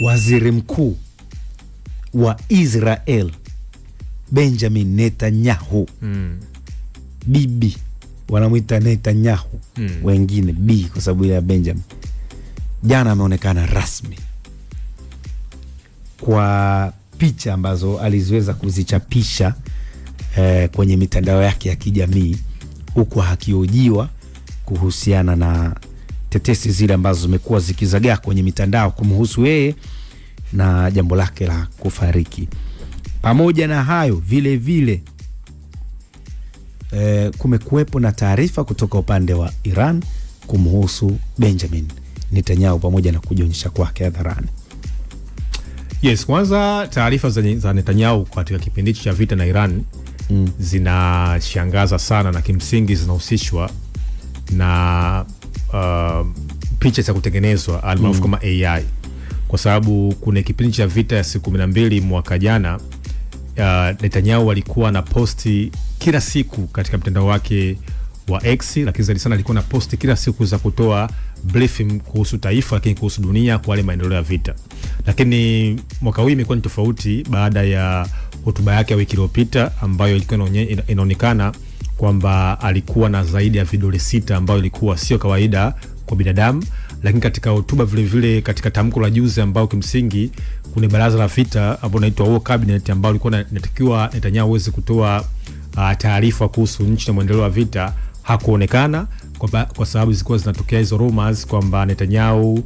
waziri mkuu wa Israel Benjamin Netanyahu, bibi wanamuita Netanyahu, wengine B kwa sababu ya Benjamin, jana ameonekana rasmi kwa picha ambazo aliziweza kuzichapisha kwenye mitandao yake ya kijamii, huku hakiojiwa kuhusiana na tetesi zile ambazo zimekuwa zikizagaa kwenye mitandao kumhusu yeye na jambo lake la kufariki. Pamoja na hayo vile vile kumekuwepo na taarifa kutoka upande wa Iran kumhusu Benjamin Netanyahu pamoja na kujionyesha kwake hadharani. Yes, kwanza taarifa za Netanyahu katika kipindi cha vita na Iran zinashangaza sana, na kimsingi zinahusishwa na picha za kutengenezwa almaarufu kama AI, kwa sababu kuna kipindi cha vita ya siku 12 mwaka jana, Netanyahu alikuwa na posti kila siku katika mtandao wake wa X, lakini zaidi sana alikuwa na posti kila siku za kutoa briefing kuhusu taifa, lakini kuhusu dunia kwa wale maendeleo ya vita. Lakini mwaka huu imekuwa ni tofauti baada ya hotuba yake ya wiki iliyopita ambayo ilikuwa inaonekana kwamba alikuwa na zaidi ya vidole 6 ambayo ilikuwa sio kawaida kwa binadamu. Lakini katika hotuba vile vile, katika tamko la juzi ambao kimsingi kuna baraza la vita ambalo linaitwa War Cabinet, ambao ilikuwa inatakiwa Netanyahu aweze kutoa taarifa kuhusu nchi na maendeleo ya vita, hakuonekana kwa sababu zilikuwa zinatokea hizo rumors kwamba Netanyahu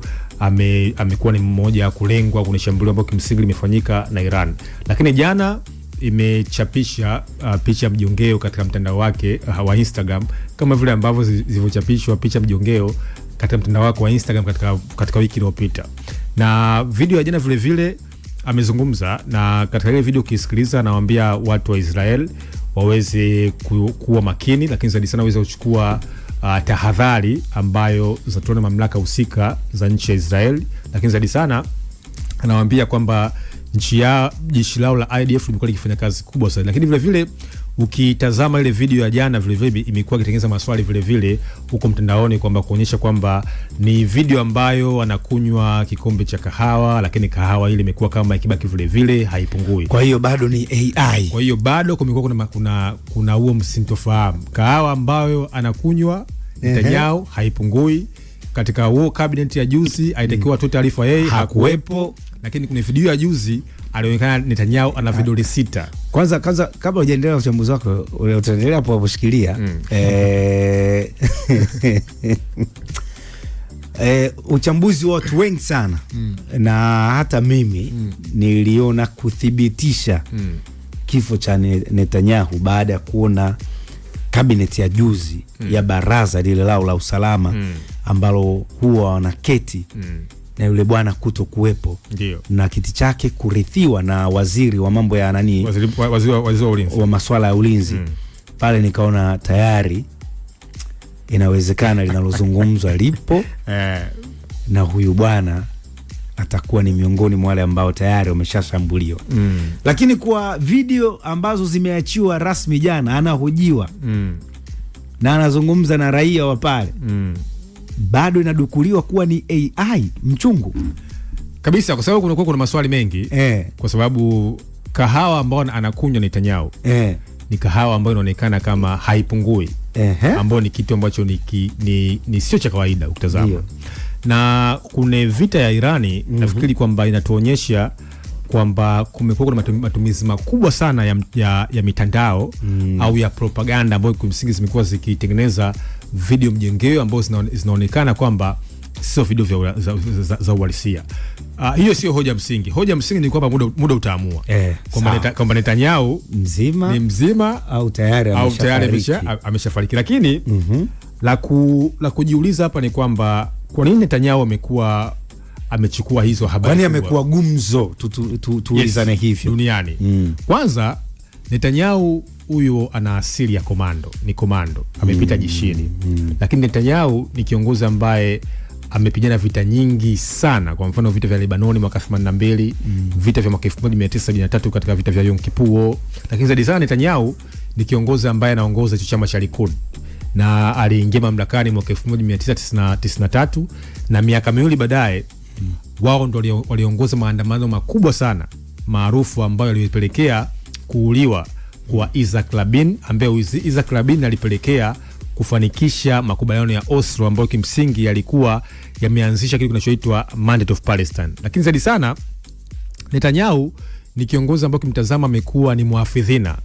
amekuwa ni mmoja kulengwa kuna shambulio ambalo kimsingi limefanyika na Iran. Lakini jana imechapisha picha mjongeo katika mtandao wake wa Instagram, kama vile ambavyo zilivyochapishwa picha mjongeo katika mtandao wake wa Instagram katika wiki iliyopita. Na video ya jana vile vile amezungumza, na katika ile video ukisikiliza anawaambia watu wa Israel waweze kuwa makini, lakini zaidi sana waweze kuchukua tahadhari ambayo zinatolewa na mamlaka husika za nchi ya Israel. Lakini zaidi sana anawaambia kwamba jeshi lao la IDF limekuwa likifanya kazi kubwa sana. Lakini vile vile ukitazama ile video ya jana vile vile imekuwa ikitengeneza maswali vile vile huko mtandaoni, kwamba kuonyesha kwamba ni video ambayo anakunywa kikombe cha kahawa, lakini kahawa ile imekuwa kama ikibaki vile vile haipungui. Kwa hiyo bado ni AI. Kwa hiyo bado kumekuwa kuna huo msintofahamu. Kahawa ambayo anakunywa Netanyahu haipungui. Katika War Cabinet ya juzi aitakiwa tu taarifa yeye hakuwepo, lakini kuna video ya juzi alionekana Netanyahu ana vidole 6. Kwanza kabla hujaendelea uchambuzi wako, utaendelea hapo kushikilia uchambuzi wa watu wengi sana na hata mimi niliona kuthibitisha kifo cha Netanyahu baada ya kuona cabinet ya juzi ya baraza lile lao la usalama ambalo huwa wanaketi na yule bwana kuto kuwepo na kiti chake kurithiwa na waziri wa mambo ya waziri wa ulinzi wa masuala ya ulinzi. Pale nikaona tayari inawezekana linalozungumzwa lipo na huyu bwana atakuwa ni miongoni mwa wale ambao tayari wameshashambuliwa. Lakini kwa video ambazo zimeachiwa rasmi jana, anahojiwa na anazungumza na raia wa pale, bado inadukuliwa kuwa ni AI mchungu kabisa, kwa sababu kuna maswali mengi kwa sababu kahawa ambayo anakunywa Netanyahu ni kahawa ambayo inaonekana kama haipungui, ambayo ni kitu ambacho ni sio cha kawaida ukitazama. Na kuna vita ya Irani, nafikiri kwamba inatuonyesha kwamba kumekuwa kuna matumizi makubwa sana ya mitandao au ya propaganda ambayo kimsingi zimekuwa zikitengeneza video mjengeo ambazo zinaonekana kwamba sio video za uhalisia. Hiyo sio hoja msingi. Hoja msingi ni kwamba muda utaamua kwamba Netanyahu ni mzima au tayari ameshafariki. Lakini la kujiuliza hapa ni kwamba kwa nini Netanyahu amechukua hizo habari? Kwani amekuwa gumzo tuulizane hivyo duniani? Kwanza Netanyahu huyo ana asili ya komando, amepita jeshini. Lakini Netanyahu ni kiongozi ambaye amepigana vita nyingi sana. Kwa mfano vita vya Lebanoni mwaka 82, vita vya mwaka 1973 katika vita vya Yom Kippur. Lakini zaidi sana Netanyahu ni kiongozi ambaye anaongoza chama cha Likud na aliingia mamlakani mwaka 1993 na miaka miwili baadaye wao ndo waliongoza maandamano makubwa sana maarufu ambayo yalipelekea kuuliwa kwa Isaac Rabin, ambaye Isaac Rabin alipelekea kufanikisha makubaliano ya Oslo ambayo kimsingi yalikuwa yameanzisha kitu kinachoitwa Mandate of Palestine. Lakini zaidi sana Netanyahu ni kiongozi ambaye kimtazama amekuwa ni muafidhina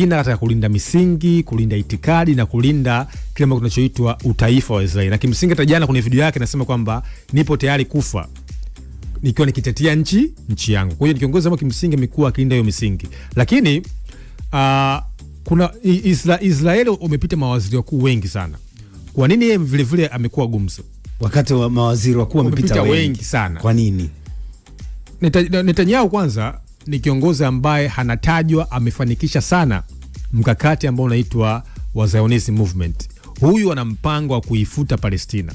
katika kulinda misingi, kulinda itikadi na kulinda kile ambacho kinachoitwa utaifa wa Israeli. Na kimsingi hata jana kwenye video yake anasema kwamba nipo tayari kufa nikiwa nikitetea nchi yangu. Kwa hiyo ni kiongozi ambaye kimsingi amekuwa akilinda hiyo misingi. Lakini kuna Israeli umepita mawaziri wakuu wengi sana. Kwa nini yeye vile vile amekuwa gumzo? Wakati wa mawaziri wakuu wamepita wengi sana. Kwa nini? Netanyahu kwanza ni kiongozi ambaye hanatajwa amefanikisha sana mkakati ambao unaitwa wa Zionism movement. Huyu ana mpango wa kuifuta Palestina.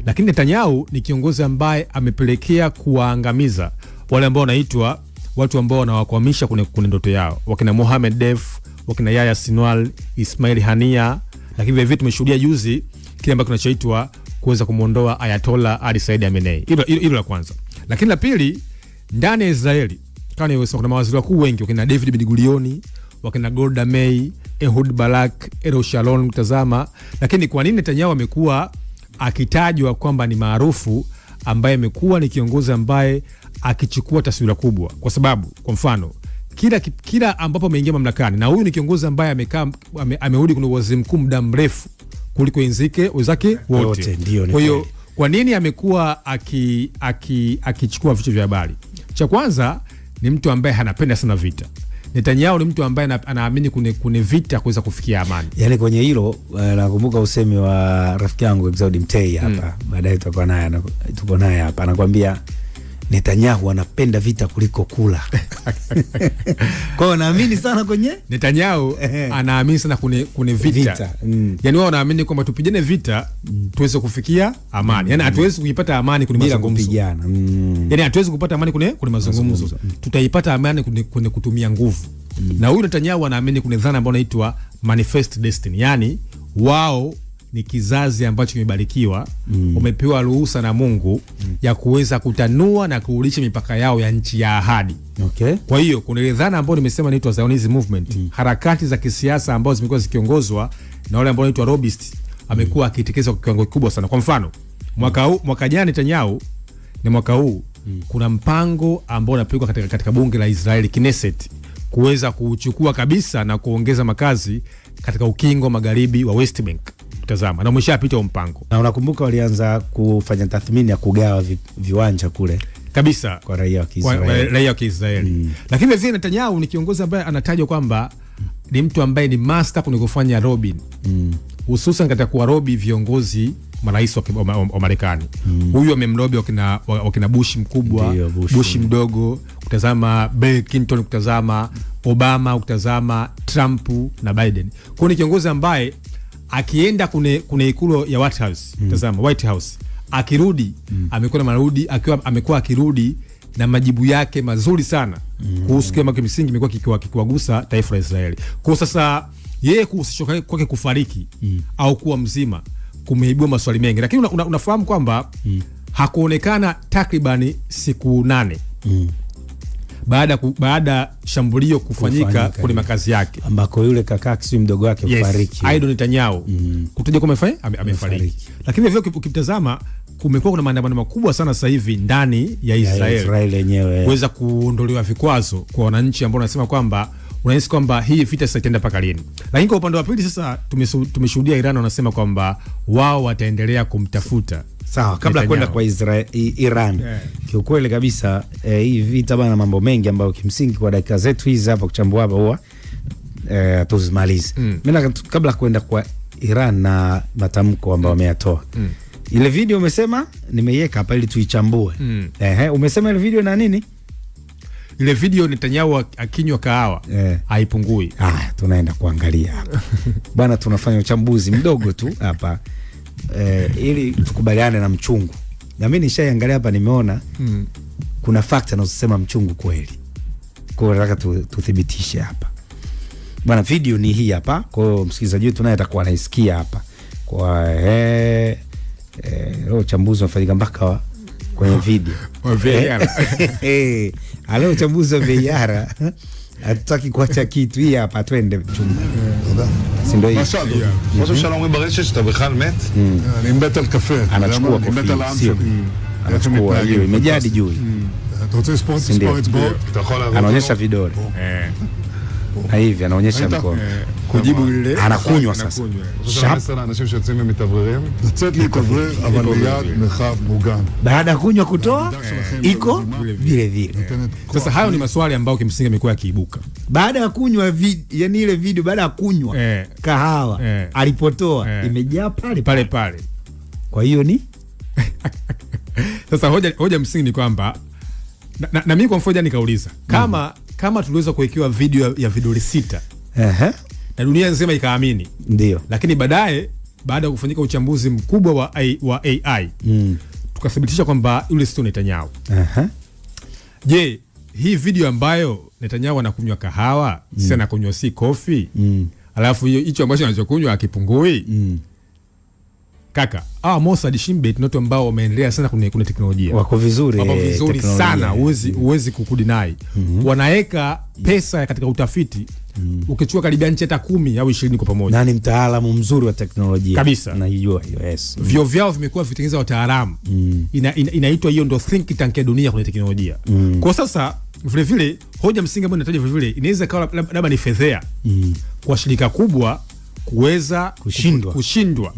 Lakini Netanyahu ni kiongozi ambaye amepelekea kuwaangamiza wale ambao wanaitwa watu ambao wanawakwamisha kwenye ndoto yao. Wakina Mohamed Def, wakina Yahya Sinwar, Ismail Hania. Lakini vile vile tumeshuhudia juzi kile ambacho kinachoitwa kuweza kumuondoa Ayatollah Ali Said Khamenei. Hilo la kwanza. Lakini la pili, ndani ya Israeli kuna mawaziri wakuu wengi, wakina David Ben-Gurion, wakina Golda Meir, Ehud Barak, Ariel Sharon mtazama. Lakini kwa nini Netanyahu amekuwa akitajwa kwamba ni maarufu, ambaye amekuwa ni kiongozi ambaye akichukua taswira kubwa? Kwa sababu kwa mfano kila ambapo ameingia mamlakani, na huyu ni kiongozi ambaye amerudi kwenye waziri mkuu muda mrefu kuliko wenzake wote. Kwa hiyo kwa nini amekuwa akichukua vichwa vya habari? Cha kwanza ni mtu ambaye anapenda sana vita. Netanyahu ni mtu ambaye anaamini kuna vita kuweza kufikia amani. Yaani kwenye hilo nakumbuka usemi wa rafiki yangu Exaudi Mtei hapa. Baadaye tuko naye hapa. Anakuambia Netanyahu anapenda vita kuliko kula. Kwa hiyo naamini sana kwenye Netanyahu anaamini sana kwenye vita. Yaani wao wanaamini kwamba tupigane vita tuweze kufikia amani. Yaani hatuwezi kuipata amani kwenye mazungumzo. Yaani hatuwezi kupata amani kwenye mazungumzo. Tutaipata amani kwenye kutumia nguvu. Na huyu Netanyahu anaamini kuna dhana ambayo inaitwa manifest destiny. Yaani wao ni kizazi ambacho kimebarikiwa, umepewa ruhusa na Mungu ya kuweza kutanua na kuulisha mipaka yao ya nchi ya ahadi. Okay. Kwa hiyo kuna ile dhana ambayo nimesema inaitwa Zionism movement, harakati za kisiasa ambazo zimekuwa zikiongozwa na wale ambao wanaitwa Robist, amekuwa akitekeleza kwa kiwango kikubwa sana. Kwa mfano, mwaka jana Netanyahu na mwaka huu kuna mpango ambao unapigwa katika bunge la Israeli Knesset kuweza kuchukua kabisa na kuongeza makazi katika ukingo magharibi wa West Bank. Tazama, na umeshapita huo mpango. Na unakumbuka walianza kufanya tathmini ya kugawa viwanja kule kabisa kwa raia wa Kiisraeli. Lakini vile Netanyahu ni kiongozi ambaye anatajwa kwamba ni mtu ambaye ni master kwenye kufanya lobbying. Hususan katika kuwarobi viongozi marais wa Marekani. Huyu amemlobi wakina Bush mkubwa, Bush mdogo, kutazama Bill Clinton, kutazama Obama, kutazama Trump na Biden. Kwa ni kiongozi ambaye akienda kune ikulu ya White House, akirudi amekuwa akirudi na majibu yake mazuri sana kuhusu kama kimsingi imekuwa kikiwagusa taifa la Israeli. Kwa sasa yeye kuhusishwa kwake kufariki au kuwa mzima kumeibua maswali mengi, lakini unafahamu kwamba hakuonekana takribani siku 8 baada shambulio kufanyika kwenye makazi yake ambako yule kaka si mdogo wake kufariki. Aido Netanyahu kutoja kama amefariki. Lakini vile ukitazama kumekuwa kuna maandamano makubwa sana sasa hivi ndani ya Israeli yenyewe kuweza kuondolewa vikwazo kwa wananchi ambao wanasema kwamba unahisi kwamba hii vita sasa itaenda mpaka lini. Lakini kwa upande wa pili sasa tumeshuhudia Iran wanasema kwamba wao wataendelea kumtafuta. Sawa, kabla kwenda kwa Iran. Kiukweli kabisa hii vita bana, mambo mengi ambayo kimsingi kwa dakika zetu hizi hapa kuchambua hapa huwa tuzimalize. Mimi kabla kwenda kwa Iran na matamko ambayo wameyatoa. Ile video umesema nimeiweka hapa ili tuichambue. Umesema ile video na nini? Ile video Netanyahu akinywa kahawa haipungui. Tunaenda kuangalia hapa. Bwana, tunafanya uchambuzi mdogo tu hapa ili tukubaliane na mchungu. Na mimi nishaiangalia hapa, nimeona kuna factor inayosema mchungu kweli. Kwa hiyo nataka tuthibitishe hapa. Bwana, video ni hii hapa. Kwa hiyo msikilizaji wetu naye atakuwa anaisikia hapa. Kwa uchambuzi unafanyika mpaka kwenye video wa VAR. Aleo uchambuzi wa VAR hatutaki kuacha kitu. Hii hapa twende chumba. Si ndio hii? ראש הממשלה אומרים ברשת שאתה בכלל מת? אני מת על קפה. anachukua kofia, sio? Anachukua hiyo imejadi juu. אתה רוצה לספור אצבעות? Anaonyesha vidole. Na hivi anaonyesha mkono. Kujibu ile anakunywa sasa. שרפ לאנשים שיוצאים ומתאווררים? לצאת להתאוורר, אבל ליד מרחב מוגן. Baada kunywa kutoa iko vile vile. Sasa hayo ni maswali ambayo kimsingi yamekuwa yakiibuka. Baada ya kunywa yani ile video baada ya kunywa kahawa alipotoa imejaa pale pale. Kwa hiyo ni sasa hoja msingi ni kwamba na mimi kwa mfoja nikauliza kama tuliweza kuwekewa video ya vidole 6 na dunia nzima ikaamini, ndio, lakini baadaye baada ya kufanyika uchambuzi mkubwa wa AI tukathibitisha kwamba yule sio Netanyahu. Je, hii video ambayo Netanyahu anakunywa kahawa si anakunywa si coffee, alafu hicho ambacho anachokunywa akipungui kaka, Mossad Shin Bet ndio ambao wameendelea sana kuna teknolojia. Wako vizuri. Wako vizuri sana, uwezi kukudinai. Wanaeka pesa katika utafiti. Ukichukua karibia nchi hata 10 au 20 kwa pamoja. Na ni mtaalamu mzuri wa teknolojia. Kabisa. Najua hiyo, yes. Vyo vyao vimekuwa vitengeneza wataalamu. Inaitwa hiyo ndo think tank ya dunia kwenye teknolojia. Kwa sasa vile vile hoja msingi ambayo nataja vile vile inaweza kawa labda ni fedhea kwa shirika kubwa kuweza kushindwa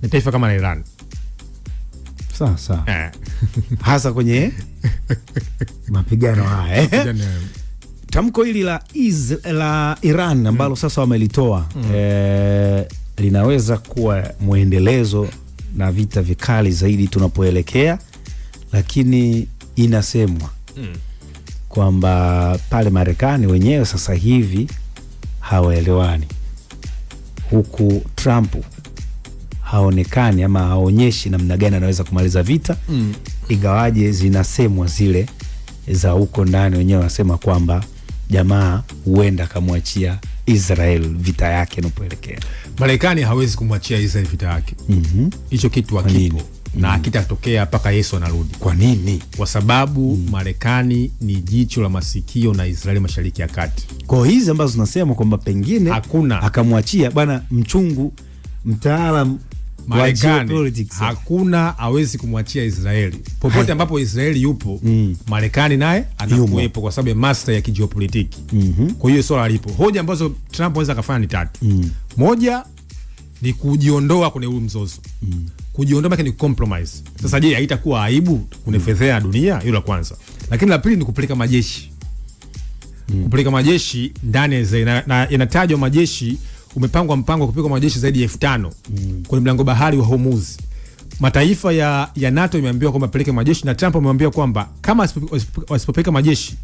na taifa kama Iran. Sawa. Hasa kwenye mapigano haya. Tamko hili la Iran ambalo sasa wamelitoa linaweza kuwa muendelezo na vita vikali zaidi tunapoelekea, lakini inasemwa kwamba pale Marekani wenyewe sasa hivi hawaelewani, huku Trump haonekani ama haonyeshi namna gani anaweza kumaliza vita, ingawaje zinasemwa zile za huko ndani wenyewe wanasema kwamba jamaa huenda kamwachia Israel vita yake inapoelekea. Marekani hawezi kumwachia Israel vita yake. Hicho kitu hakipo na kitatokea mpaka Yesu anarudi. Kwa nini? Kwa sababu Marekani ni jicho la masikio na Israeli Mashariki ya Kati. Kwa hizi ambazo tunasema kwamba pengine hakuna akamwachia bwana mchungu mtaalamu Marekani, hakuna hawezi kumwachia Israeli. Popote ambapo Israeli yupo, Marekani naye anakuwepo kwa sababu ya master ya kijiopolitiki. Kwa hiyo swala lipo. Hoja ambazo Trump anaweza kufanya ni 3. Moja ni kujiondoa kwenye ule mzozo. Kujiondoa maana ni compromise. Sasa je, haitakuwa aibu kunifedhea dunia? Hilo la kwanza. Lakini la pili ni kupeleka majeshi. Kupeleka majeshi ndani ya Israeli, na inatajwa majeshi umepangwa mpango kupeleka majeshi zaidi ya 5,000 kwenye mlango bahari wa Hormuz. Mataifa ya NATO imeambiwa kwamba peleke majeshi, na Trump amemwambia kwamba kama wasipopeleka majeshi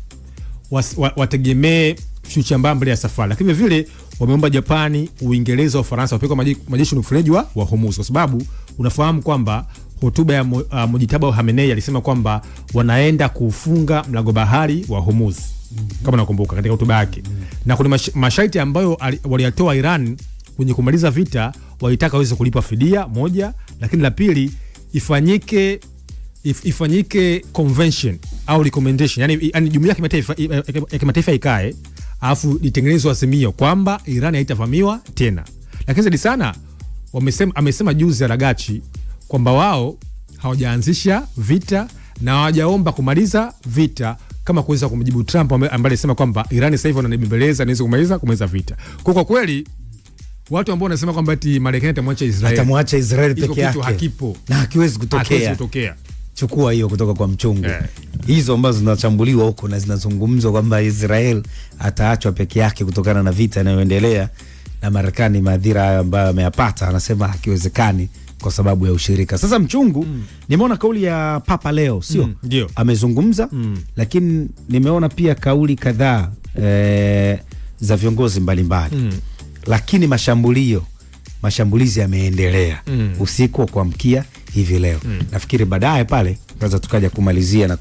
wategemee future mbaya ya safari. Lakini vile wameomba Japani, Uingereza, Ufaransa wapeleke majeshi kwenye mfereji wa Hormuz, kwa sababu unafahamu kwamba hotuba ya Mujtaba Khamenei alisema kwamba wanaenda kufunga mlango bahari wa Hormuz. Kama nakumbuka katika hotuba yake. Na kuna masharti ambayo waliyatoa Iran kwenye kumaliza vita, walitaka waweze kulipa fidia moja, lakini la pili ifanyike convention au recommendation, yani jumuiya ya kimataifa ikae, alafu litengenezwe azimio kwamba Iran haitavamiwa tena. Lakini zaidi sana amesema juzi Aragachi kwamba wao hawajaanzisha vita na hawajaomba kumaliza vita, kama kuweza kumjibu Trump ambaye alisema kwamba Iran sasa hivi wananibembeleza niweze kumaliza vita. Kwa kweli watu ambao wanasema kwamba eti Marekani atamwacha Israel peke yake, hakipo na hakiwezi kutokea. Chukua hiyo kutoka kwa mchungu. Hizo ambazo zinachambuliwa huko na zinazungumzwa kwamba Israel ataachwa peke yake kutokana na vita inayoendelea na Marekani, madhira hayo ambayo ameyapata, anasema hakiwezekani kwa sababu ya ushirika. Sasa mchungu, nimeona kauli ya Papa leo, sio? Amezungumza, lakini nimeona pia kauli kadhaa za viongozi mbalimbali. Lakini mashambulizi yameendelea usiku wa kuamkia hivi leo. Nafikiri baadaye pale tunaweza tukaja kumalizia na